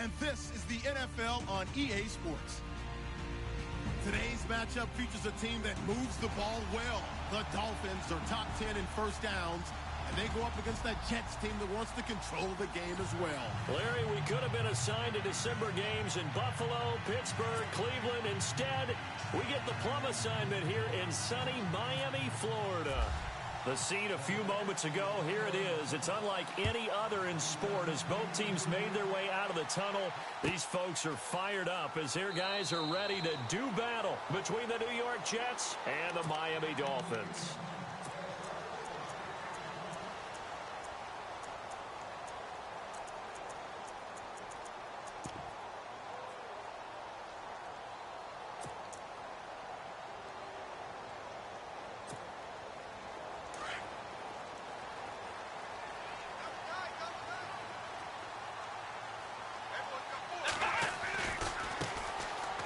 and this is the NFL on EA Sports. Today's matchup features a team that moves the ball well. The Dolphins are top 10 in first downs, and they go up against that Jets team that wants to control the game as well. Larry, we could have been assigned to December games in Buffalo, Pittsburgh, Cleveland. Instead, we get the plum assignment here in sunny Miami, Florida. The scene a few moments ago, here it is. It's unlike any other in sport as both teams made their way out of the tunnel. These folks are fired up as their guys are ready to do battle between the New York Jets and the Miami Dolphins.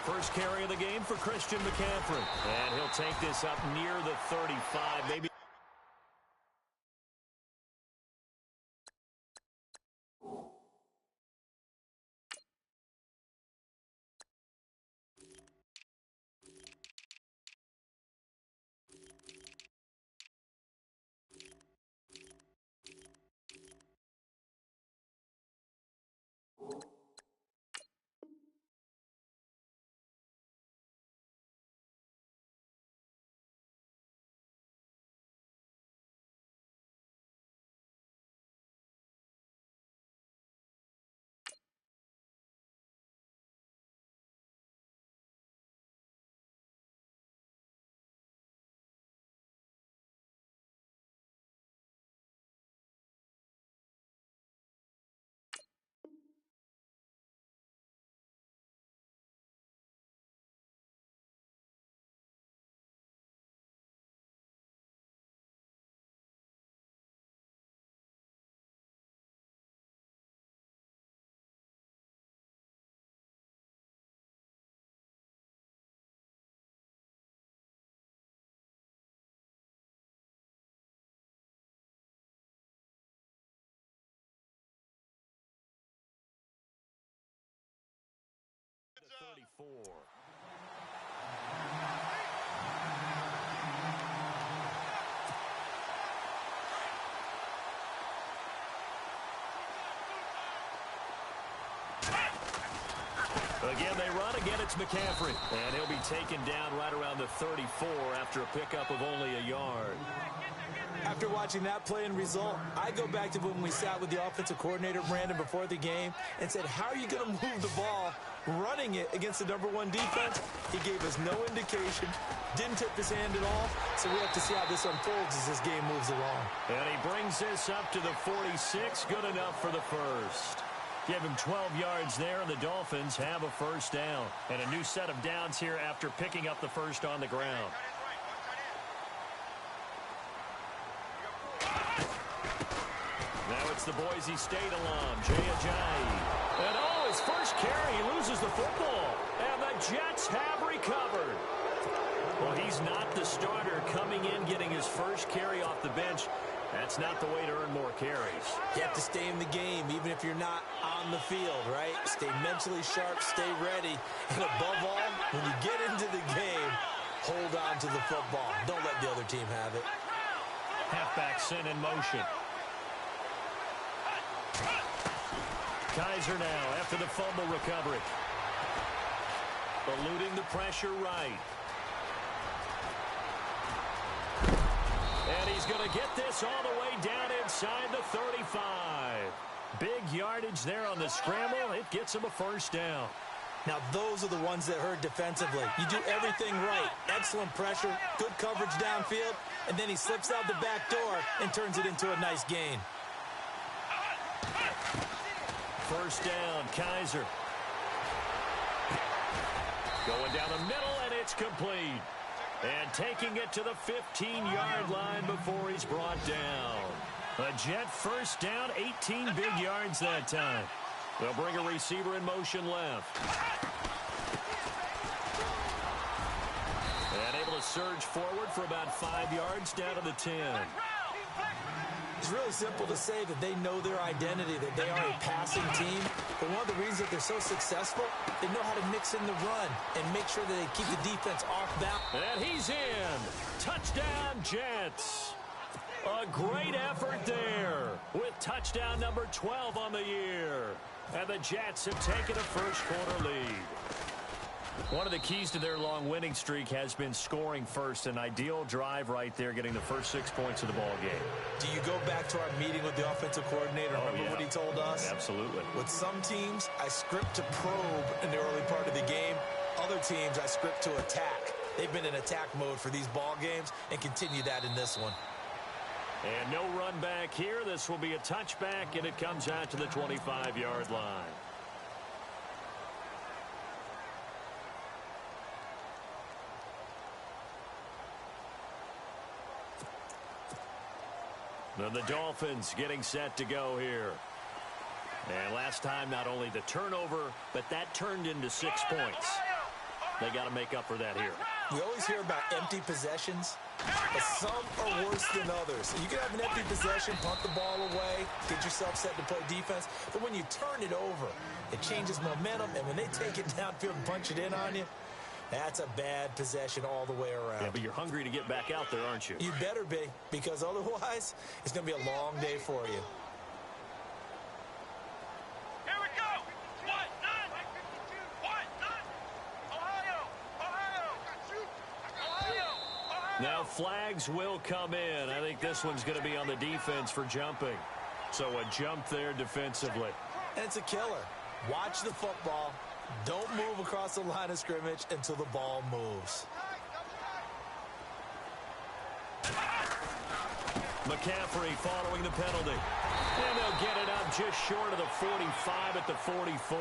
First carry of the game for Christian McCaffrey. And he'll take this up near the 35, maybe. Again, they run. Again, it's McCaffrey. And he'll be taken down right around the 34 after a pickup of only a yard. After watching that play and result, I go back to when we sat with the offensive coordinator, Brandon, before the game and said, how are you going to move the ball running it against the #1 defense? He gave us no indication, didn't tip his hand at all, so we have to see how this unfolds as this game moves along. And he brings this up to the 46, good enough for the first. Give him 12 yards there, and the Dolphins have a first down. And a new set of downs here after picking up the first on the ground. Now it's the Boise State alum, Jay Ajayi. And oh, his first carry, he loses the football. And the Jets have recovered. Well, he's not the starter coming in, getting his first carry off the bench. That's not the way to earn more carries. You have to stay in the game, even if you're not on the field, right? Stay mentally sharp, stay ready. And above all, when you get into the game, hold on to the football. Don't let the other team have it. Halfback sent in motion. Kaiser now after the fumble recovery. Eluding the pressure right. And he's going to get this all the way down inside the 35. Big yardage there on the scramble. It gets him a first down. Now, those are the ones that hurt defensively. You do everything right. Excellent pressure, good coverage downfield, and then he slips out the back door and turns it into a nice gain. First down, Kaiser. Going down the middle, and it's complete. And taking it to the 15-yard line before he's brought down. A Jet first down, 18 big yards that time. They'll bring a receiver in motion left. And able to surge forward for about 5 yards down to the 10. It's really simple to say that they know their identity, that they are a passing team. But one of the reasons that they're so successful, they know how to mix in the run and make sure that they keep the defense off balance. And he's in. Touchdown, Jets. A great effort there with touchdown number 12 on the year. And the Jets have taken a first-quarter lead. One of the keys to their long winning streak has been scoring first. An ideal drive right there, getting the first 6 points of the ball game. Do you go back to our meeting with the offensive coordinator? Remember what he told us? Absolutely. With some teams, I script to probe in the early part of the game. Other teams, I script to attack. They've been in attack mode for these ball games and continue that in this one. And no run back here. This will be a touchback, and it comes out to the 25-yard line. Now the Dolphins getting set to go here. And last time, not only the turnover, but that turned into 6 points. They got to make up for that here. We always hear about empty possessions, but some are worse than others. You can have an empty possession, punt the ball away, get yourself set to play defense. But when you turn it over, it changes momentum. And when they take it downfield and punch it in on you, that's a bad possession all the way around. Yeah, but you're hungry to get back out there, aren't you? You better be, because otherwise, it's going to be a long day for you. Here we go. What? None. What? None. Ohio. Now flags will come in. I think this one's going to be on the defense for jumping. So a jump there defensively. And it's a killer. Watch the football. Don't move across the line of scrimmage until the ball moves. McCaffrey following the penalty. And they'll get it up just short of the 45 at the 44.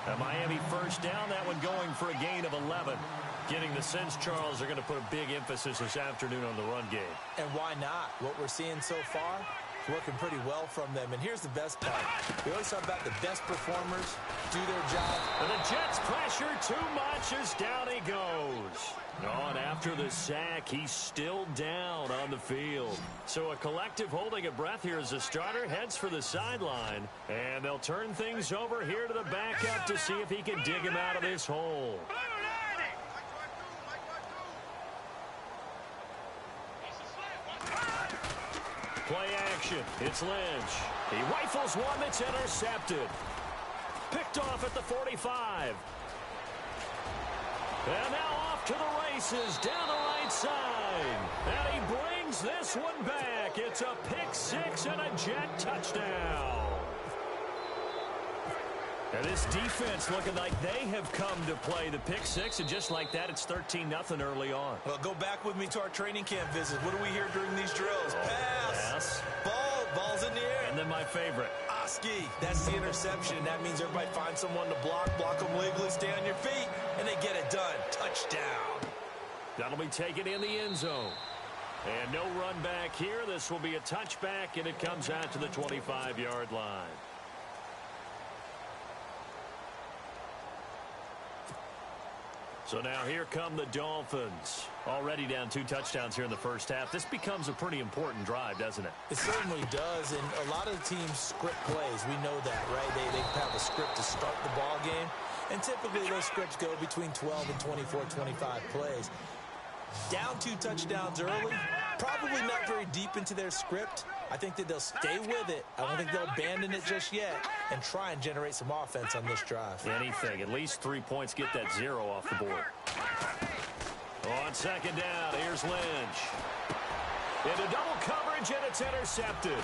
A Miami first down, that one going for a gain of 11. Getting the sense, Charles, are going to put a big emphasis this afternoon on the run game. And why not? What we're seeing so far, working pretty well from them. And here's the best part. We always talk about the best performers do their job. And the Jets pressure too much as down he goes. Oh, and after the sack, he's still down on the field. So a collective holding a breath here as the starter heads for the sideline. And they'll turn things over here to the backup to see if he can dig him out of this hole. Play action. It's Lynch. He rifles one that's intercepted. Picked off at the 45. And now off to the races down the right side. And he brings this one back. It's a pick six and a Jet touchdown. And this defense looking like they have come to play the pick six, and just like that, it's 13-0 early on. Well, go back with me to our training camp visit. What do we hear during these drills? Pass. Ball's in the air. And then my favorite. Oski. That's the interception. That means everybody finds someone to block them legally, stay on your feet, and they get it done. Touchdown. That'll be taken in the end zone. And no run back here. This will be a touchback, and it comes out to the 25-yard line. So now here come the Dolphins. Already down 2 touchdowns here in the first half. This becomes a pretty important drive, doesn't it? It certainly does, and a lot of the teams script plays. We know that, right? They have a script to start the ball game, and typically those scripts go between 12 and 24, 25 plays. Down 2 touchdowns early, probably not very deep into their script. I think that they'll stay with it. I don't think they'll abandon it just yet and try and generate some offense on this drive. Anything. At least 3 points. Get that 0 off the board. On second down, here's Lynch. Into double coverage, and it's intercepted.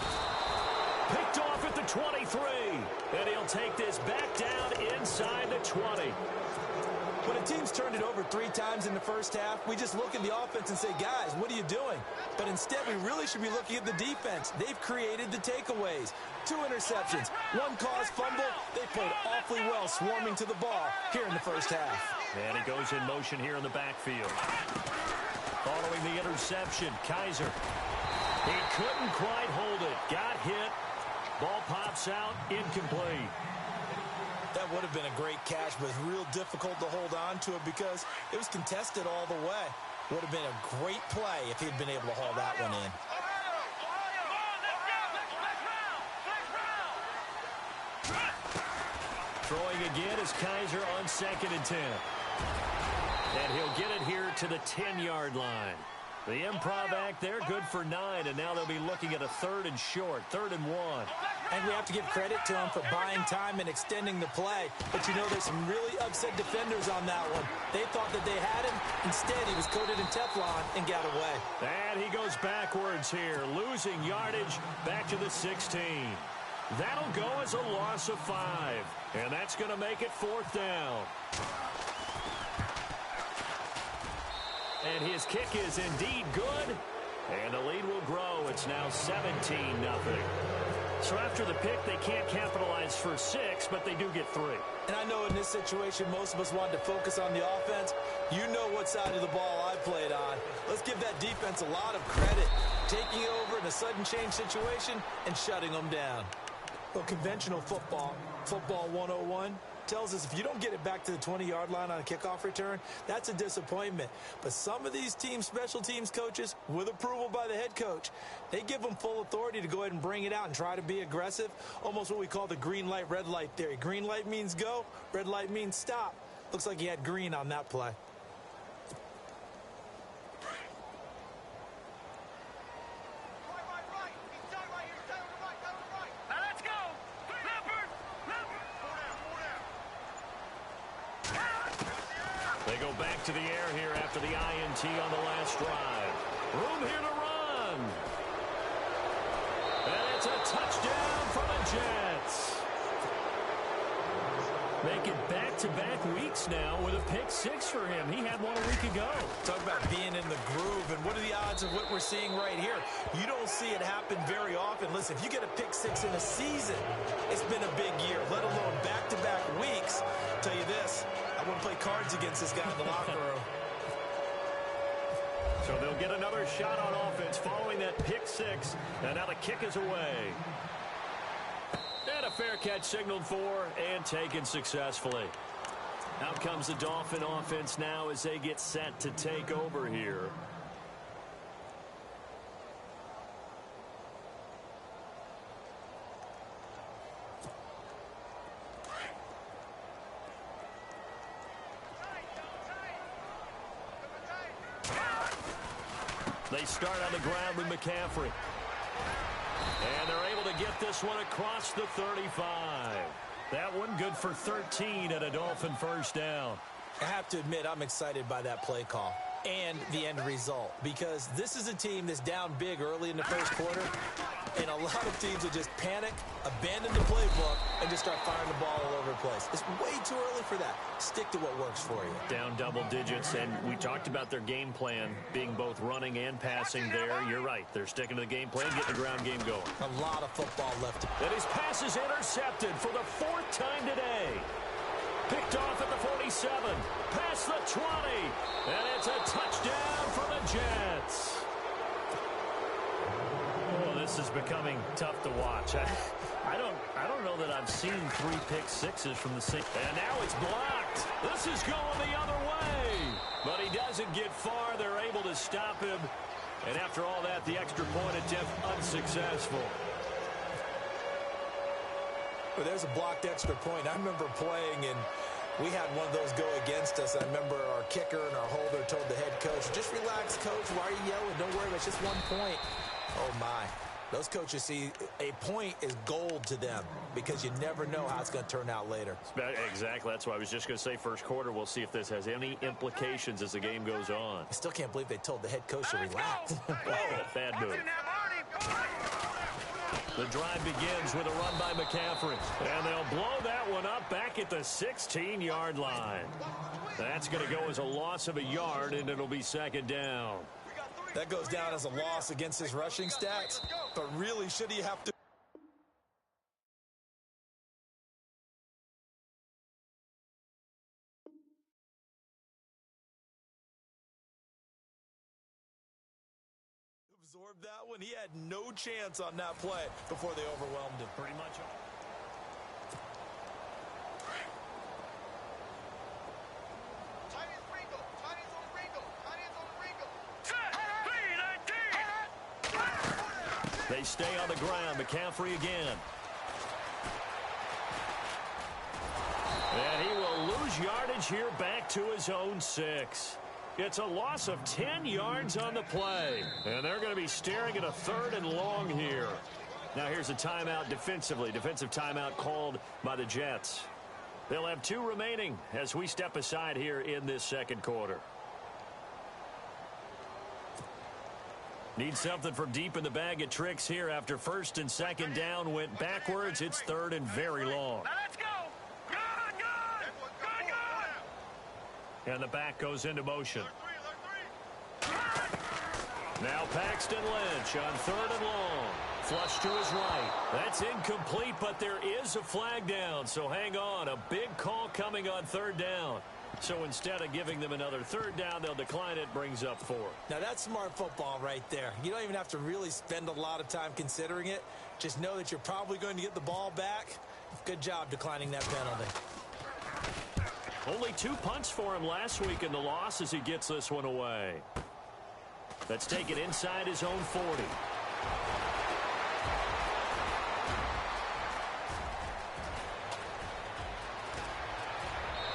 Picked off at the 23. And he'll take this back down inside the 20. When a team's turned it over 3 times in the first half, we just look at the offense and say, guys, what are you doing? But instead, we really should be looking at the defense. They've created the takeaways. 2 interceptions, 1 caused fumble. They played awfully well swarming to the ball here in the first half. And he goes in motion here in the backfield. Following the interception, Kaiser. He couldn't quite hold it. Got hit. Ball pops out, incomplete. That would have been a great catch, but it's real difficult to hold on to it because it was contested all the way. Would have been a great play if he'd been able to haul that one in. Throwing again is Kaiser on 2nd and 10. And he'll get it here to the 10-yard line. The improv act there, good for 9, and now they'll be looking at a 3rd and short, 3rd and 1. And we have to give credit to him for buying time and extending the play. But, you know, there's some really upset defenders on that one. They thought that they had him. Instead, he was coated in Teflon and got away. And he goes backwards here, losing yardage back to the 16. That'll go as a loss of 5. And that's going to make it 4th down. And his kick is indeed good. And the lead will grow. It's now 17-0. So after the pick, they can't capitalize for 6, but they do get 3. And I know in this situation, most of us wanted to focus on the offense. You know what side of the ball I played on. Let's give that defense a lot of credit. Taking over in a sudden change situation and shutting them down. Well, conventional football 101, tells us if you don't get it back to the 20-yard line on a kickoff return, that's a disappointment. But some of these special teams coaches, with approval by the head coach, they give them full authority to go ahead and bring it out and try to be aggressive, almost what we call the green light, red light theory. Green light means go, red light means stop. Looks like he had green on that play. They go back to the air here after the INT on the last drive. Room here to run. And it's a touchdown for the Jets. Make it back-to-back weeks now with a pick 6 for him. He had one a week ago. Talk about being in the groove, and what are the odds of what we're seeing right here? You don't see it happen very often. Listen, if you get a pick 6 in a season, it's been a big year, let alone back-to-back weeks. I'll tell you this, I wouldn't play cards against this guy in the locker room. So they'll get another shot on offense following that pick 6, and now the kick is away. And a fair catch signaled for and taken successfully. Out comes the Dolphin offense now as they get set to take over here. They start on the ground with McCaffrey. And they're able to get this one across the 35. That one good for 13 and a Dolphin first down. I have to admit, I'm excited by that play call and the end result, because this is a team that's down big early in the first quarter, and a lot of teams will just panic, abandon the playbook, and just start firing the ball all over the place. It's way too early for that. Stick to what works for you. Down double digits, and we talked about their game plan being both running and passing there. You're right. They're sticking to the game plan, getting the ground game going. A lot of football left. And his pass is intercepted for the 4th time today. Picked off at the 47, past the 20, and it's a touchdown for the Jets. Oh, this is becoming tough to watch. I don't know that I've seen 3 pick 6s from the same. And now it's blocked. This is going the other way. But he doesn't get far. They're able to stop him. And after all that, the extra point attempt unsuccessful. Well, there's a blocked extra point. I remember playing, and we had one of those go against us. I remember our kicker and our holder told the head coach, just relax, coach. Why are you yelling? Don't worry, it's just 1 point. Oh, my. Those coaches see a point is gold to them because you never know how it's going to turn out later. Exactly. That's why I was just going to say first quarter. We'll see if this has any implications as the game goes on. I still can't believe they told the head coach to relax. Bad move. The drive begins with a run by McCaffrey. And they'll blow that one up back at the 16-yard line. That's going to go as a loss of a yard, and it'll be 2nd down. That goes down as a loss against his rushing stats, but really, should he have to absorb that one? He had no chance on that play before they overwhelmed him. Pretty much. They stay on the ground. McCaffrey again. lose yardage here back to his own 6. It's a loss of 10 yards on the play. And they're going to be staring at a 3rd and long here. Now here's a timeout defensively. Defensive timeout called by the Jets. They'll have 2 remaining as we step aside here in this second quarter. Need something from deep in the bag of tricks here after 1st and 2nd down went backwards. It's 3rd and very long. Now let's go. Good, good. Good, good. And the back goes into motion. Now Paxton Lynch on 3rd and long. Flush to his right. That's incomplete, but there is a flag down. So hang on. A big call coming on 3rd down. So instead of giving them another 3rd down, they'll decline it, brings up 4. Now that's smart football right there. You don't even have to really spend a lot of time considering it. Just know that you're probably going to get the ball back. Good job declining that penalty. Only 2 punts for him last week in the loss as he gets this one away. That's taken inside his own 40.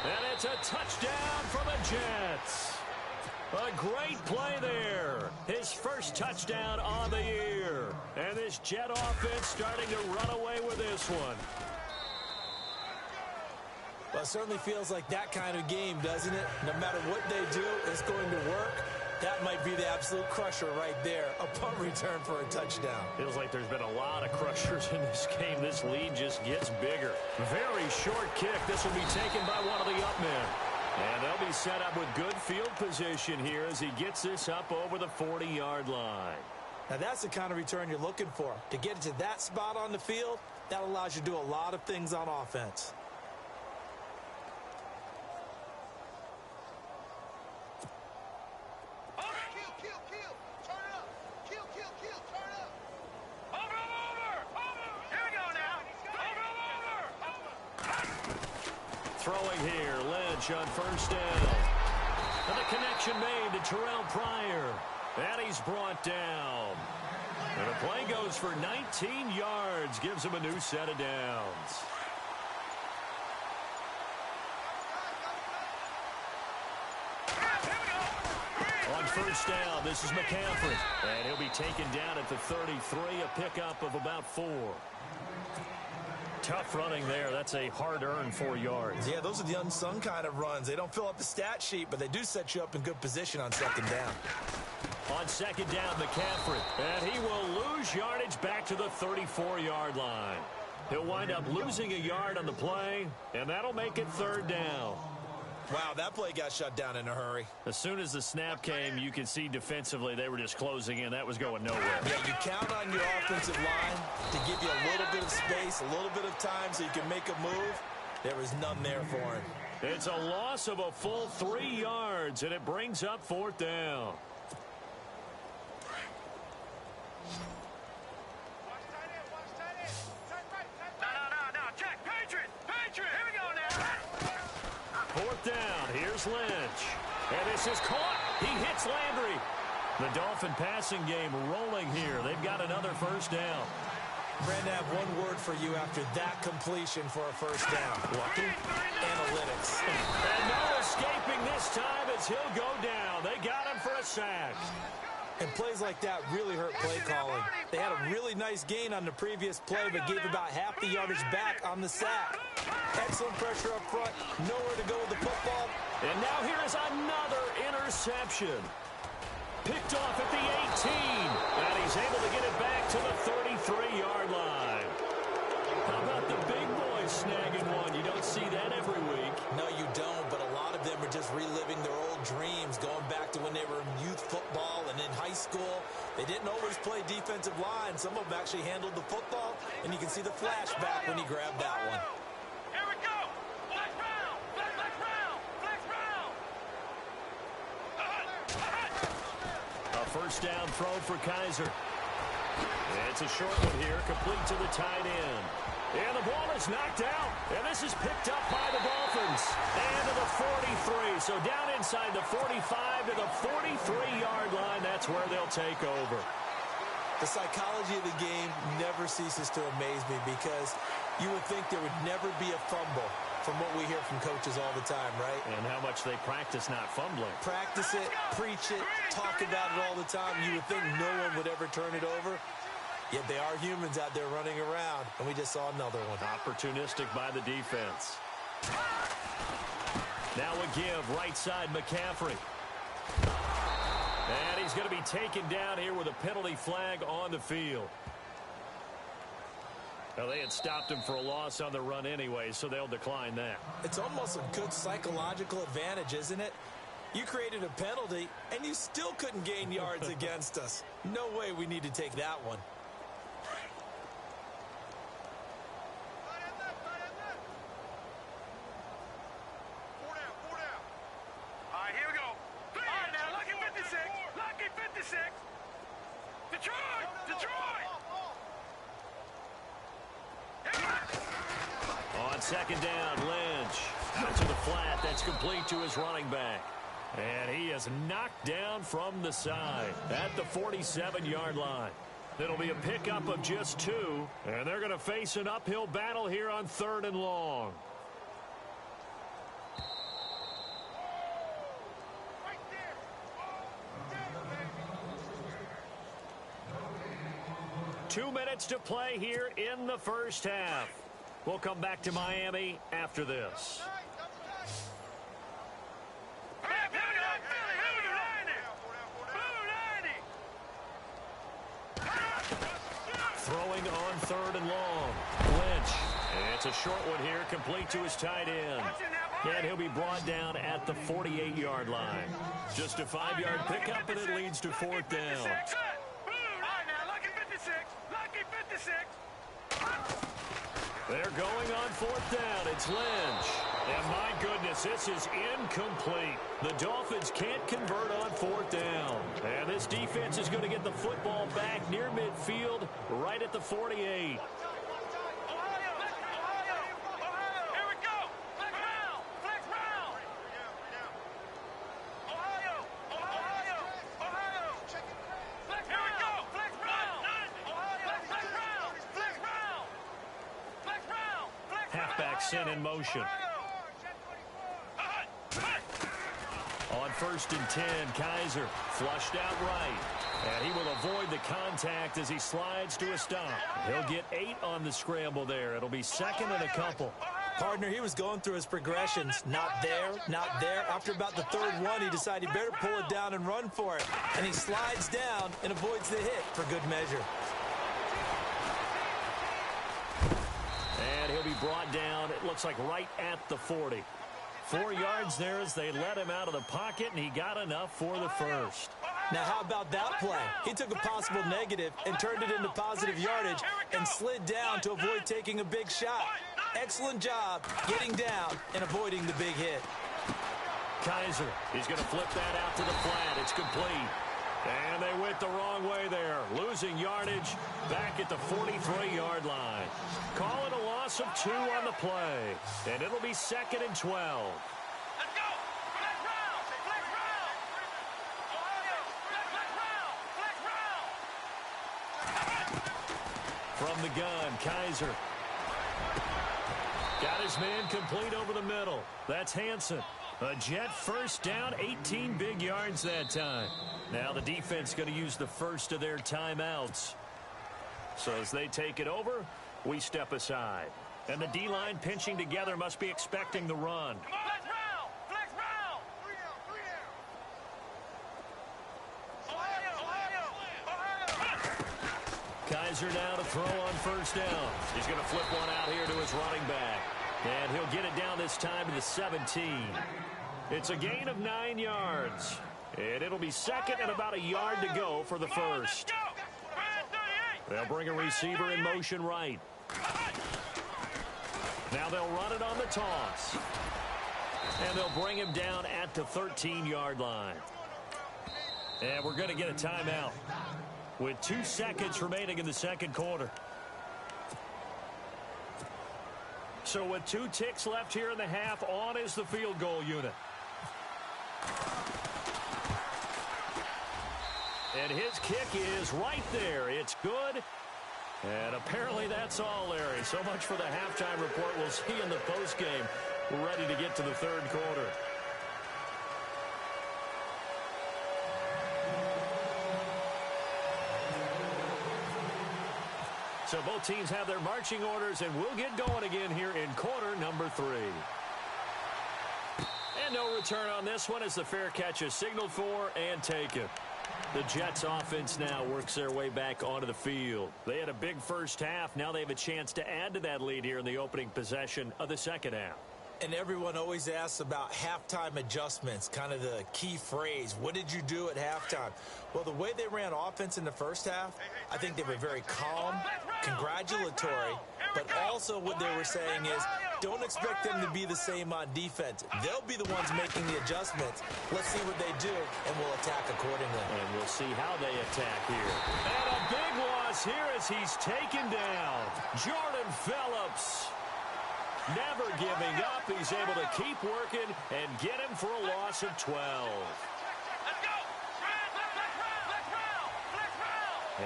And it's a touchdown for the Jets. A great play there. His first touchdown on the year. And this Jet offense starting to run away with this one. Well, it certainly feels like that kind of game, doesn't it? No matter what they do, it's going to work. That might be the absolute crusher right there. A punt return for a touchdown. Feels like there's been a lot of crushers in this game. This lead just gets bigger. Very short kick. This will be taken by one of the up men. And they'll be set up with good field position here as he gets this up over the 40-yard line. Now that's the kind of return you're looking for. To get it to that spot on the field, that allows you to do a lot of things on offense. Throwing here, Lynch on 1st down. And the connection made to Terrell Pryor. And he's brought down. And the play goes for 19 yards, gives him a new set of downs. On 1st down, this is McCaffrey. And he'll be taken down at the 33, a pickup of about 4. Tough running there. That's a hard-earned 4 yards. Yeah, those are the unsung kind of runs. They don't fill up the stat sheet, but they do set you up in good position on 2nd down. On 2nd down, McCaffrey. And he will lose yardage back to the 34-yard line. He'll wind up losing a yard on the play, and that'll make it 3rd down. Wow, that play got shut down in a hurry. As soon as the snap came, you could see defensively they were just closing in. That was going nowhere. Yeah, you count on your offensive line to give you a little bit of space, a little bit of time so you can make a move. There was none there for him. It's a loss of a full 3 yards, and it brings up 4th down. No, check. Patriot, here we go now. 4th down, here's Lynch. And this is caught. He hits Landry. The Dolphin passing game rolling here. They've got another 1st down. Brandon, I have one word for you after that completion for a 1st down. Lucky. Analytics. And no escaping this time as he'll go down. They got him for a sack. And plays like that really hurt play calling. They had a really nice gain on the previous play, but gave about half the yardage back on the sack. Excellent pressure up front. Nowhere to go with the football. And now here is another interception. Picked off at the 18. And he's able to get it back to the 33-yard line. How about the big boys snagging one? You don't see that every week. No, you don't, but a lot of them are just reliving their old dreams, going back to when they were in youth football and in high school. They didn't always play defensive line. Some of them actually handled the football, and you can see the flashback when he grabbed that one. Here we go. Flex round. A 1st down throw for Kaiser. It's a short one here, complete to the tight end. And the ball is knocked out. And this is picked up by the Dolphins. And to the 43. So down inside the 45 to the 43-yard line. That's where they'll take over. The psychology of the game never ceases to amaze me because you would think there would never be a fumble. from what we hear from coaches all the time, right? And how much they practice not fumbling. Practice it, preach it, talk about it all the time. You would think no one would ever turn it over. Yet they are humans out there running around, and we just saw another one. Opportunistic by the defense. Now a give, right side McCaffrey. And he's going to be taken down here with a penalty flag on the field. Now, they had stopped him for a loss on the run anyway, so they'll decline that. It's almost a good psychological advantage, isn't it? You created a penalty, and you still couldn't gain yards against us. No way we need to take that one. All right, here we go. All right, now, lucky 56. Lucky 56. Detroit! Detroit! On second down, Lynch. Out to the flat. That's complete to his running back. And he is knocked down from the side at the 47-yard line. It'll be a pickup of just 2, and they're going to face an uphill battle here on 3rd and long. Right there. Oh, baby. 2 minutes to play here in the first half. We'll come back to Miami after this. Throwing on 3rd and long. Lynch. It's a short one here, complete to his tight end. And he'll be brought down at the 48-yard line. Just a 5-yard pickup, and it leads to 4th down. They're going on 4th down. It's Lynch. And my goodness, this is incomplete. The Dolphins can't convert on 4th down. And this defense is going to get the football back near midfield, right at the 48. Halfback sent in motion. On 1st and 10, Kaiser flushed out right. And he will avoid the contact as he slides to a stop. He'll get 8 on the scramble there. It'll be 2nd and a couple. Partner, he was going through his progressions. Not there, not there. After about the 3rd one, he decided he better pull it down and run for it. And he slides down and avoids the hit for good measure. And he'll be brought down, it looks like right at the 40. 4 yards there as they let him out of the pocket, and he got enough for the first. Now, how about that play? He took a possible negative and turned it into positive yardage and slid down to avoid taking a big shot. Excellent job getting down and avoiding the big hit. Kaiser, he's going to flip that out to the flat. It's complete. And they went the wrong way there, losing yardage back at the 43-yard line. Calling a loss of 2 on the play, and it'll be 2nd and 12. Let's go! Flex round! Flex round! Flex round! Flex round! From the gun, Kaiser. Got his man complete over the middle. That's Hansen. A Jet 1st down, 18 big yards that time. Now the defense going to use the first of their timeouts. So as they take it over, we step aside. And the D-line pinching together must be expecting the run. Flex round! Flex round! Kaiser now to throw on 1st down. He's going to flip one out here to his running back. And he'll get it down this time to the 17. It's a gain of 9 yards. And it'll be 2nd and about a yard to go for the first. They'll bring a receiver in motion right. Now they'll run it on the toss. And they'll bring him down at the 13-yard line. And we're going to get a timeout with 2 seconds remaining in the 2nd quarter. So with 2 ticks left here in the half, on is the field goal unit. And his kick is right there. It's good. And apparently that's all, Larry. So much for the halftime report. We'll see you in the postgame. ready to get to the third quarter. So both teams have their marching orders, and we'll get going again here in quarter number 3. And no return on this one as the fair catch is signaled for and taken. The Jets offense now works their way back onto the field. They had a big first half. Now they have a chance to add to that lead here in the opening possession of the second half. And everyone always asks about halftime adjustments, kind of the key phrase. What did you do at halftime? Well, the way they ran offense in the first half, I think they were very calm, congratulatory, but also what they were saying is don't expect them to be the same on defense. They'll be the ones making the adjustments. Let's see what they do, and we'll attack accordingly. And we'll see how they attack here. And a big loss here as he's taken down. Jordan Phillips. Never giving up. He's able to keep working and get him for a loss of 12. Let's go.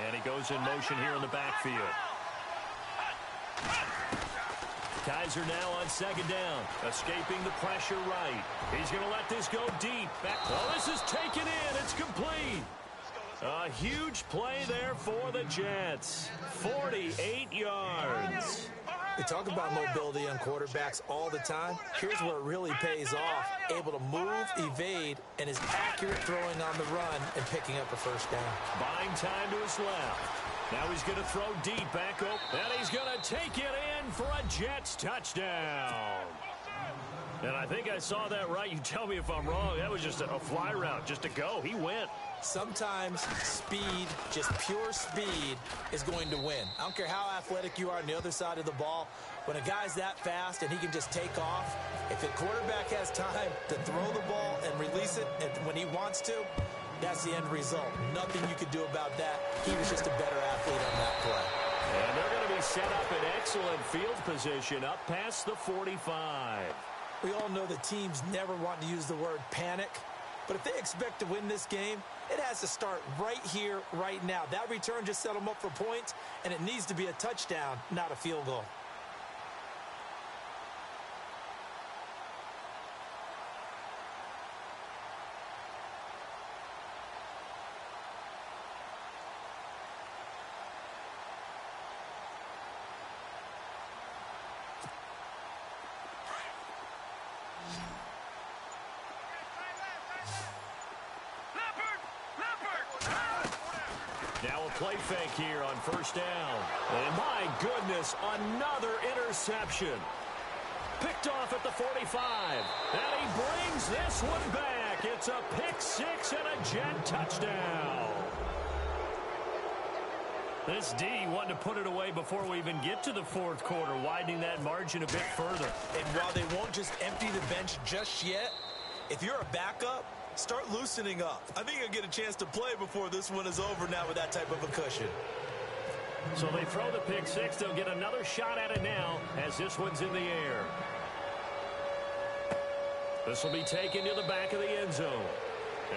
And he goes in motion here in the backfield. Kaiser now on second down. Escaping the pressure right. He's going to let this go deep. Oh, this is taken in. It's complete. A huge play there for the Jets. 48 yards. We talk about mobility on quarterbacks all the time. Here's where it really pays off. Able to move, evade, and is accurate throwing on the run and picking up a first down. Buying time to his left. Now he's going to throw deep back up. And he's going to take it in for a Jets touchdown. And I think I saw that right. You tell me if I'm wrong. That was just a fly route, just to go. He went. Sometimes speed, just pure speed, is going to win. I don't care how athletic you are on the other side of the ball. When a guy's that fast and he can just take off, if the quarterback has time to throw the ball and release it when he wants to, that's the end result. Nothing you could do about that. He was just a better athlete on that play. And they're going to be set up in excellent field position up past the 45. We all know the teams never want to use the word panic. But if they expect to win this game, it has to start right here, right now. That return just set them up for points, and it needs to be a touchdown, not a field goal. Now a play fake here on first down. And my goodness, another interception. Picked off at the 45. And he brings this one back. It's a pick six and a Jet touchdown. This D wanted to put it away before we even get to the fourth quarter, widening that margin a bit further. And while they won't just empty the bench just yet, if you're a backup, start loosening up. I think you'll get a chance to play before this one is over now with that type of a cushion. So they throw the pick six. They'll get another shot at it now as this one's in the air. This will be taken to the back of the end zone.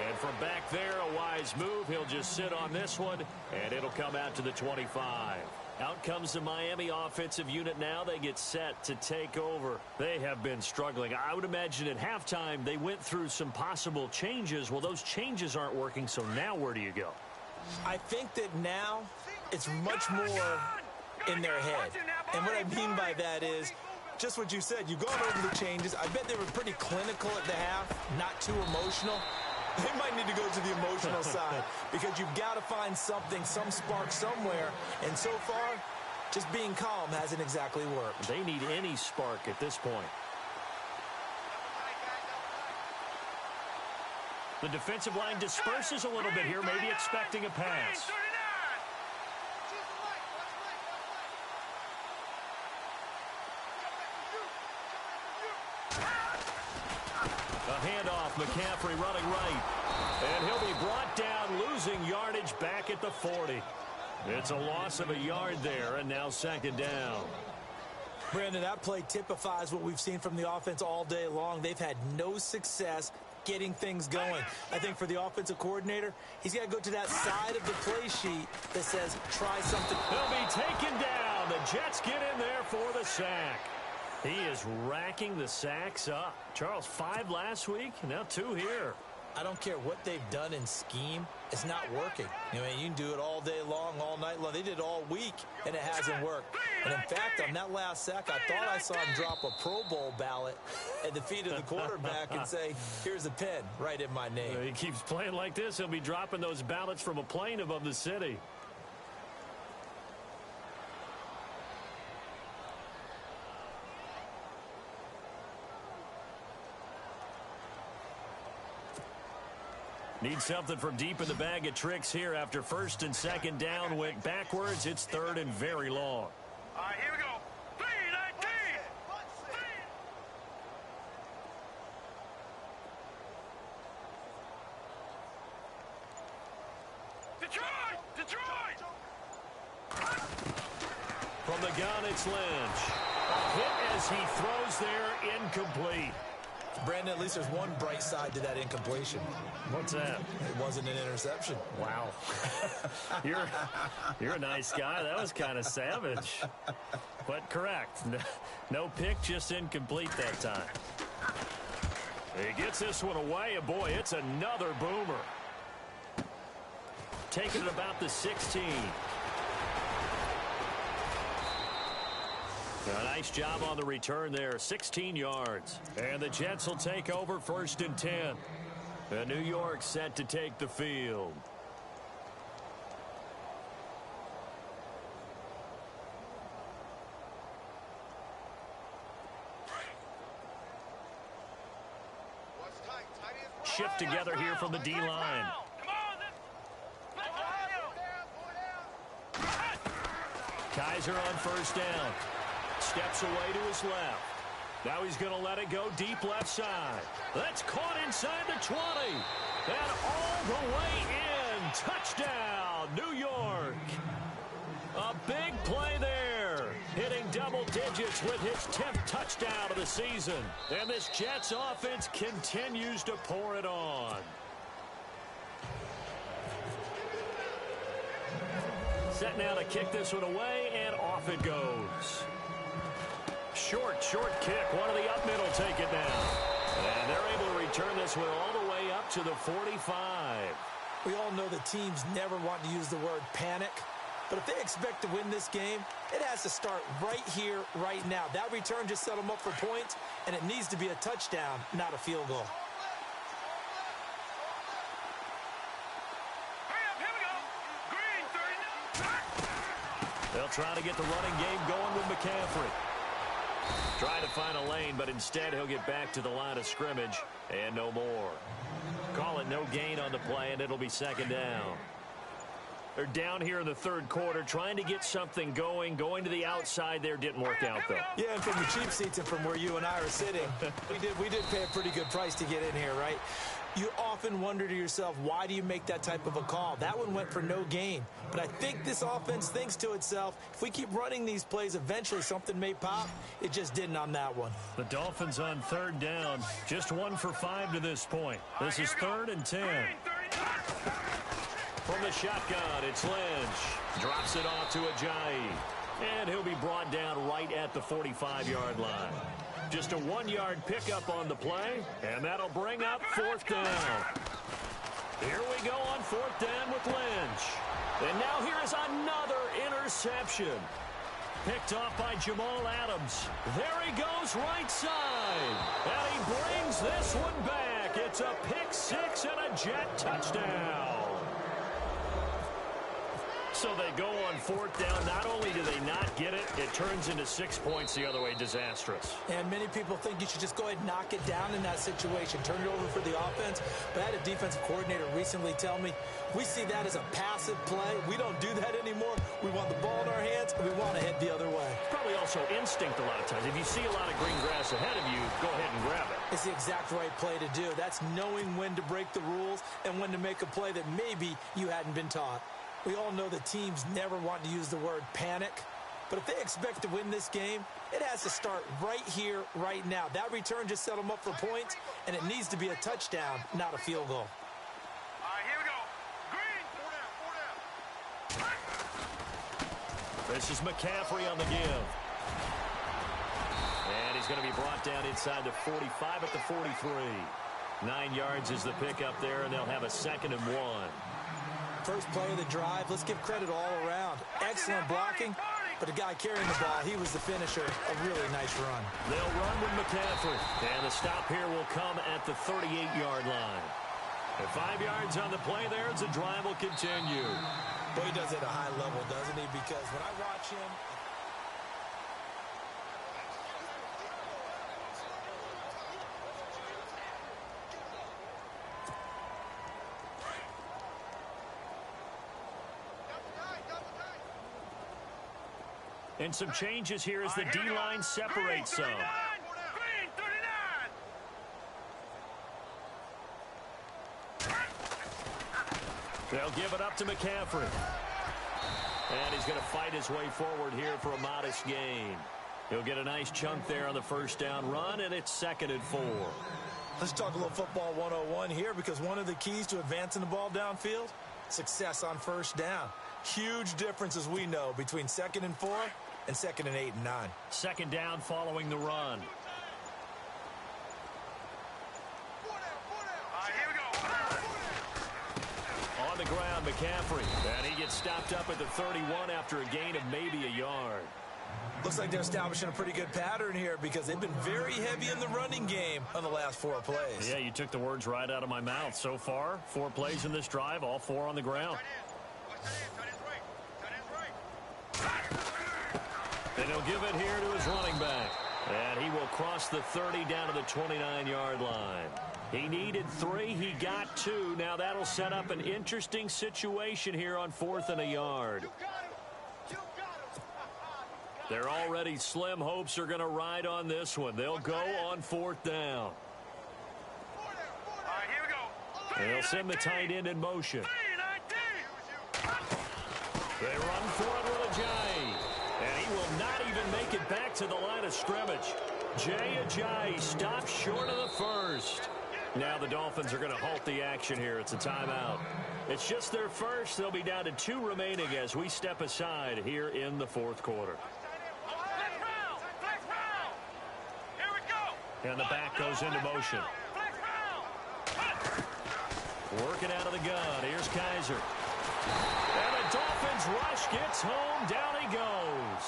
And from back there, a wise move. He'll just sit on this one, and it'll come out to the 25. Out comes the Miami offensive unit now. They get set to take over. They have been struggling. I would imagine at halftime they went through some possible changes. Well, those changes aren't working, so now where do you go? I think that now it's much more in their head. And what I mean by that is just what you said. You've gone over the changes. I bet they were pretty clinical at the half, not too emotional. They might need to go to the emotional side because you've got to find something, some spark somewhere. And so far, just being calm hasn't exactly worked. They need any spark at this point. The defensive line disperses a little bit here, maybe expecting a pass. A handoff, McCaffrey running right. And he'll be brought down, losing yardage back at the 40. It's a loss of a yard there, and now second down. Brandon, that play typifies what we've seen from the offense all day long. They've had no success getting things going. I think for the offensive coordinator, he's got to go to that side of the play sheet that says, try something. He'll be taken down. The Jets get in there for the sack. He is racking the sacks up. Charles, 5 last week, now 2 here. I don't care what they've done in scheme. It's not working. You can do it all day long, all night long. They did it all week, and it hasn't worked. And in fact, on that last sack, I thought I saw him drop a Pro Bowl ballot at the feet of the quarterback and say, here's a pen, right in my name. He keeps playing like this, he'll be dropping those ballots from a plane above the city. Need something from deep in the bag of tricks here after first and second down went backwards. It's third and very long. All right, here we go. 3-19. Detroit! From the gun, it's Lynch. A hit as he throws there, incomplete. Brandon, at least there's one bright side to that incompletion. What's that? It wasn't an interception. Wow. You're a nice guy. That was kind of savage. But correct. No pick, just incomplete that time. He gets this one away, and boy, it's another boomer. Taking it about the 16. A nice job on the return there, 16 yards. And the Jets will take over first and 10. And New York set to take the field. Shift together here from the D-line. Kaiser on first down. Steps away to his left. Now he's going to let it go deep left side. That's caught inside the 20. And all the way in. Touchdown, New York. A big play there. Hitting double digits with his 10th touchdown of the season. And this Jets offense continues to pour it on. Set now to kick this one away, and off it goes. Short kick. One of the up middle take it down. And they're able to return this one all the way up to the 45. We all know the teams never want to use the word panic. But if they expect to win this game, it has to start right here, right now. That return just set them up for points, and it needs to be a touchdown, not a field goal. They'll try to get the running game going with McCaffrey. Try to find a lane, but instead he'll get back to the line of scrimmage and no more. Call it no gain on the play, and it'll be second down. They're down here in the third quarter, trying to get something going to the outside there. Didn't work out, though. Yeah, and from the cheap seats and from where you and I are sitting, we did pay a pretty good price to get in here, right? You often wonder to yourself, why do you make that type of a call? That one went for no gain. But I think this offense thinks to itself, if we keep running these plays, eventually something may pop. It just didn't on that one. The Dolphins on third down, just 1 for 5 to this point. This is third and 10. From the shotgun, it's Lynch. Drops it off to Ajayi. And he'll be brought down right at the 45-yard line. Just a 1-yard pickup on the play, and that'll bring up fourth down. Here we go on fourth down with Lynch. And now here is another interception. Picked off by Jamal Adams. There he goes right side. And he brings this one back. It's a pick six and a Jet touchdown. So they go on fourth down. Not only do they not get it, it turns into 6 points the other way. Disastrous. And many people think you should just go ahead and knock it down in that situation. Turn it over for the offense. But I had a defensive coordinator recently tell me, we see that as a passive play. We don't do that anymore. We want the ball in our hands, and we want to head the other way. Probably also instinct a lot of times. If you see a lot of green grass ahead of you, go ahead and grab it. It's the exact right play to do. That's knowing when to break the rules and when to make a play that maybe you hadn't been taught. We all know the teams never want to use the word panic. But if they expect to win this game, it has to start right here, right now. That return just set them up for points, and it needs to be a touchdown, not a field goal. All right, here we go. Green. This is McCaffrey on the give. And he's going to be brought down inside the 45 at the 43. 9 yards is the pickup there, and they'll have a 2nd and 1. First play of the drive, let's give credit all around. Excellent blocking, but the guy carrying the ball, he was the finisher. A really nice run. They'll run with McCaffrey, and the stop here will come at the 38-yard line. And 5 yards on the play there as the drive will continue. But he does it at a high level, doesn't he? Because when I watch him... And some changes here as the D-line separates some. Green 39. They'll give it up to McCaffrey. And he's going to fight his way forward here for a modest gain. He'll get a nice chunk there on the first down run, and it's 2nd and 4. Let's talk a little football 101 here, because one of the keys to advancing the ball downfield, success on first down. Huge difference, as we know, between 2nd and 4 and 2nd and 8 and 9. 2nd down following the run. Here we go. On the ground, McCaffrey. And he gets stopped up at the 31 after a gain of maybe a yard. Looks like they're establishing a pretty good pattern here, because they've been very heavy in the running game on the last 4 plays. Yeah, you took the words right out of my mouth. So far, 4 plays in this drive, all 4 on the ground. And he'll give it here to his running back. And he will cross the 30 down to the 29-yard line. He needed 3. He got 2. Now that'll set up an interesting situation here on 4th and a yard. They're already slim hopes are going to ride on this one. They'll go on 4th down. Here we go. They'll send the tight end in motion. They run for it with Ajayi. And he will not even make it back to the line of scrimmage. Jay Ajayi stops short of the first. Now the Dolphins are going to halt the action here. It's a timeout. It's just their first. They'll be down to 2 remaining as we step aside here in the 4th quarter. And the back goes into motion. Working out of the gun. Here's Kaiser. And the Dolphins rush gets home. Down he goes.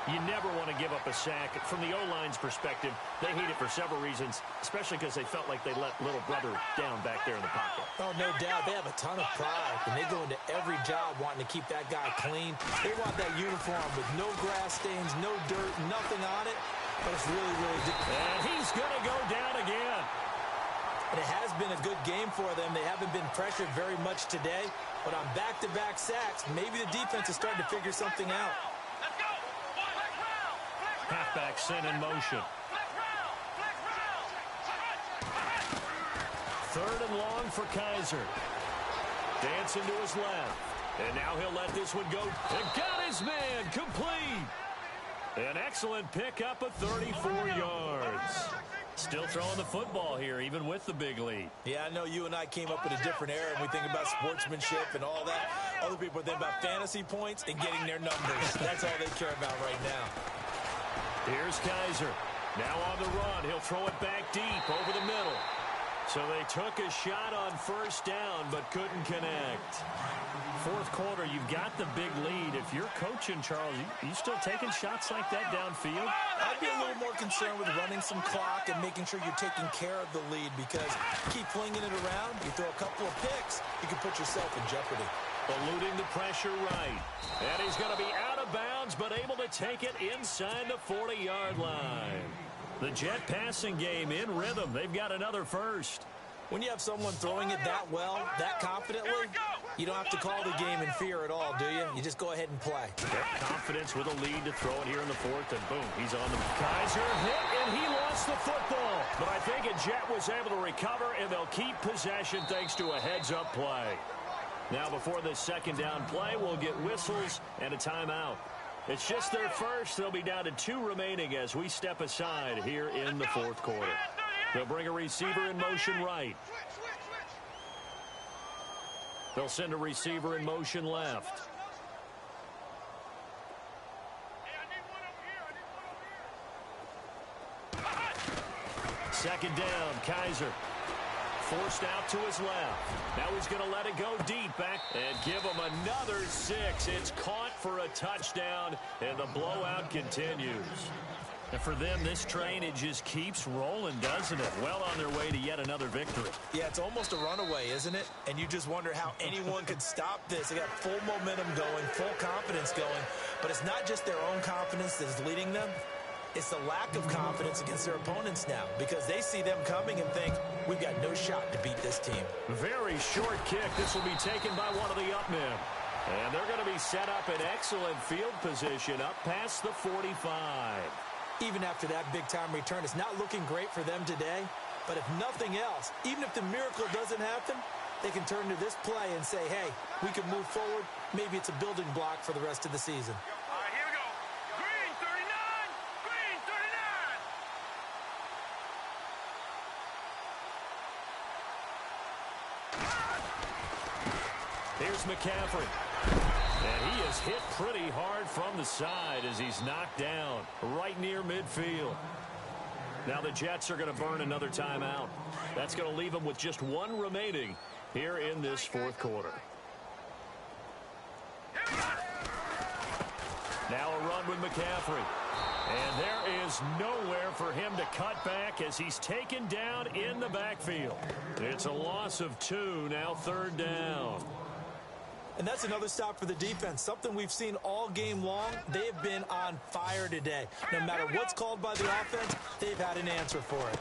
You never want to give up a sack. From the O-line's perspective, they hate it for several reasons, especially because they felt like they let little brother down back there in the pocket. Oh, no doubt. They have a ton of pride, and they go into every job wanting to keep that guy clean. They want that uniform with no grass stains, no dirt, nothing on it. But it's really, really difficult. And he's going to go down again. And it has been a good game for them. They haven't been pressured very much today. But on back-to-back sacks, maybe the defense is starting to figure something out. Halfback sent in motion. 3rd and long for Kaiser. Dancing to his left. And now he'll let this one go. And got his man complete. An excellent pickup of 34 yards. Still throwing the football here, even with the big lead. Yeah, I know you and I came up in a different era, and we think about sportsmanship and all that. Other people think about fantasy points and getting their numbers. That's all they care about right now. Here's Kaiser. Now on the run. He'll throw it back deep over the middle. So they took a shot on first down, but couldn't connect. 4th quarter, you've got the big lead. If you're coaching, Charles, you still taking shots like that downfield? I'd be a little more concerned with running some clock and making sure you're taking care of the lead, because you keep flinging it around, you throw a couple of picks, you can put yourself in jeopardy. Eluding the pressure right. And he's going to be out of bounds, but able to take it inside the 40-yard line. The Jet passing game in rhythm. They've got another first. When you have someone throwing it that well, that confidently, you don't have to call the game in fear at all, do you? You just go ahead and play. Confidence with a lead to throw it here in the 4th, and boom, he's on the Kaiser hit, and he lost the football. But I think a Jet was able to recover, and they'll keep possession thanks to a heads-up play. Now, before this 2nd down play, we'll get whistles and a timeout. It's just their first. They'll be down to 2 remaining as we step aside here in the 4th quarter. They'll bring a receiver in motion right. They'll send a receiver in motion left. Second down, Kaiser. Forced out to his left. Now he's going to let it go deep back and give him another 6. It's caught for a touchdown, and the blowout continues. And for them, this train, it just keeps rolling, doesn't it? Well on their way to yet another victory. Yeah, it's almost a runaway, isn't it? And you just wonder how anyone could stop this. They got full momentum going, full confidence going. But it's not just their own confidence that's leading them. It's the lack of confidence against their opponents now, because they see them coming and think, we've got no shot to beat this team. Very short kick. This will be taken by one of the up men. And they're going to be set up in excellent field position up past the 45. Even after that big-time return, it's not looking great for them today. But if nothing else, even if the miracle doesn't happen, they can turn to this play and say, hey, we can move forward. Maybe it's a building block for the rest of the season. All right, here we go. Green 39. Green 39. Here's McCaffrey. And he is hit pretty hard from the side as he's knocked down right near midfield. Now the Jets are going to burn another timeout. That's going to leave them with just one remaining here in this fourth quarter. Now a run with McCaffrey. And there is nowhere for him to cut back as he's taken down in the backfield. It's a loss of 2, now third down. And that's another stop for the defense, something we've seen all game long. They have been on fire today. No matter what's called by the offense, they've had an answer for it.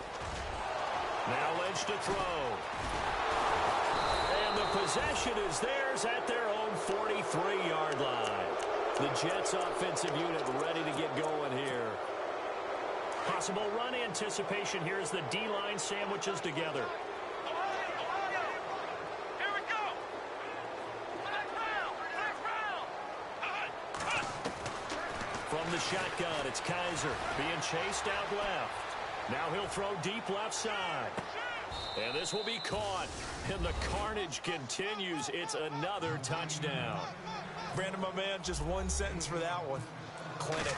Now Lynch to throw. And the possession is theirs at their own 43-yard line. The Jets offensive unit ready to get going here. Possible run anticipation here as the D-line sandwiches together. From the shotgun, it's Kaiser being chased out left. Now he'll throw deep left side. And this will be caught. And the carnage continues. It's another touchdown. Brandon, my man, just one sentence for that one. Clinic.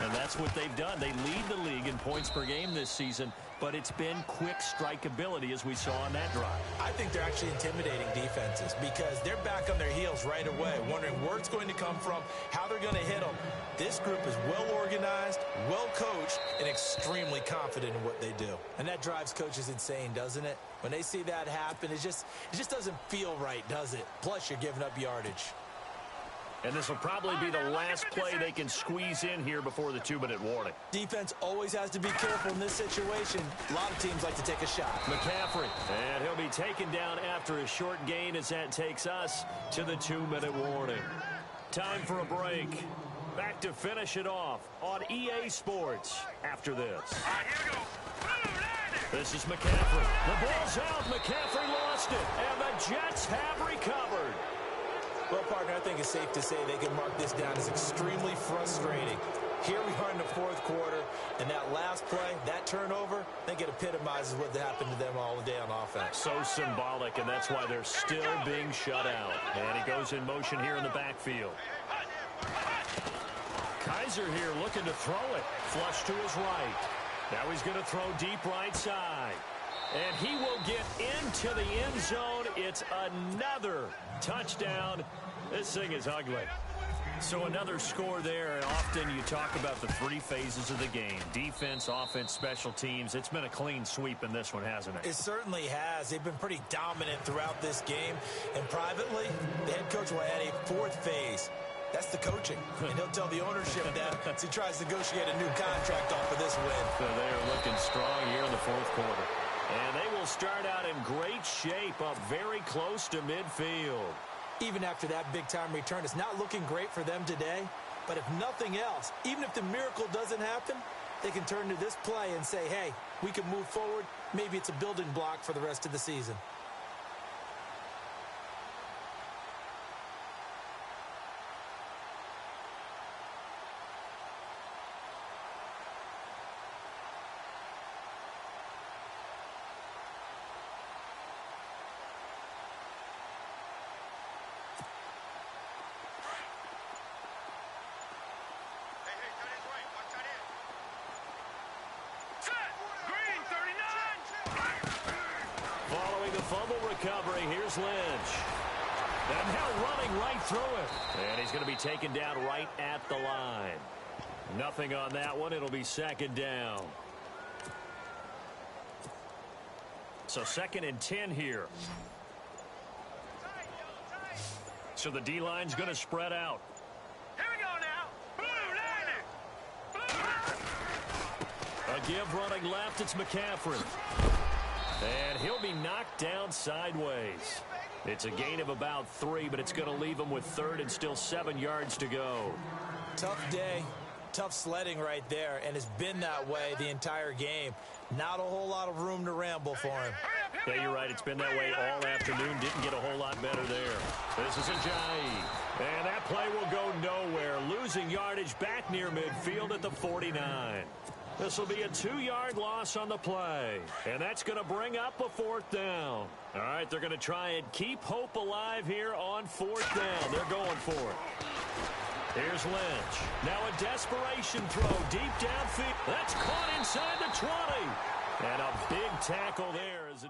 And that's what they've done. They lead the league in points per game this season, but it's been quick strikeability as we saw on that drive. I think they're actually intimidating defenses because they're back on their heels right away, wondering where it's going to come from, how they're going to hit them. This group is well organized, well coached, and extremely confident in what they do. And that drives coaches insane, doesn't it? When they see that happen, it just doesn't feel right, does it? Plus, you're giving up yardage. And this will probably be the last play they can squeeze in here before the 2-minute warning. Defense always has to be careful in this situation. A lot of teams like to take a shot. McCaffrey, and he'll be taken down after a short gain as that takes us to the 2-minute warning. Time for a break. Back to finish it off on EA Sports after this. All right, here we go. This is McCaffrey. The ball's out. McCaffrey lost it, and the Jets have recovered. Well, partner, I think it's safe to say they can mark this down as extremely frustrating. Here we are in the fourth quarter, and that last play, that turnover, I think it epitomizes what happened to them all day on offense. So symbolic, and that's why they're still being shut out. And he goes in motion here in the backfield. Kaiser here looking to throw it. Flush to his right. Now he's going to throw deep right side. And he will get into the end zone. It's another touchdown. This thing is ugly. So another score there, and often you talk about the 3 phases of the game. Defense, offense, special teams. It's been a clean sweep in this one, hasn't it? It certainly has. They've been pretty dominant throughout this game. And privately, the head coach will add a 4th phase. That's the coaching. And he'll tell the ownership that as he tries to negotiate a new contract off of this win. So they are looking strong here in the fourth quarter. And they will start out in great shape up very close to midfield. Even after that big-time return, it's not looking great for them today. But if nothing else, even if the miracle doesn't happen, they can turn to this play and say, hey, we can move forward. Maybe it's a building block for the rest of the season. Green 39. fumble recovery. Here's Lynch. And now running right through it. And he's going to be taken down right at the line. Nothing on that one. It'll be second down. So 2nd and 10 here. So the D-line's going to spread out. Here we go now. A give running left. It's McCaffrey. And he'll be knocked down sideways. It's a gain of about 3, but it's going to leave him with 3rd and still 7 yards to go. Tough day, tough sledding right there, and it's been that way the entire game. Not a whole lot of room to ramble for him. Yeah, you're right. It's been that way all afternoon. Didn't get a whole lot better there. This is Ajayi. And that play will go nowhere. Losing yardage back near midfield at the 49. This will be a 2-yard loss on the play. And that's going to bring up a 4th down. All right, they're going to try and keep hope alive here on 4th down. They're going for it. Here's Lynch. Now a desperation throw deep downfield. That's caught inside the 20. And a big tackle there as a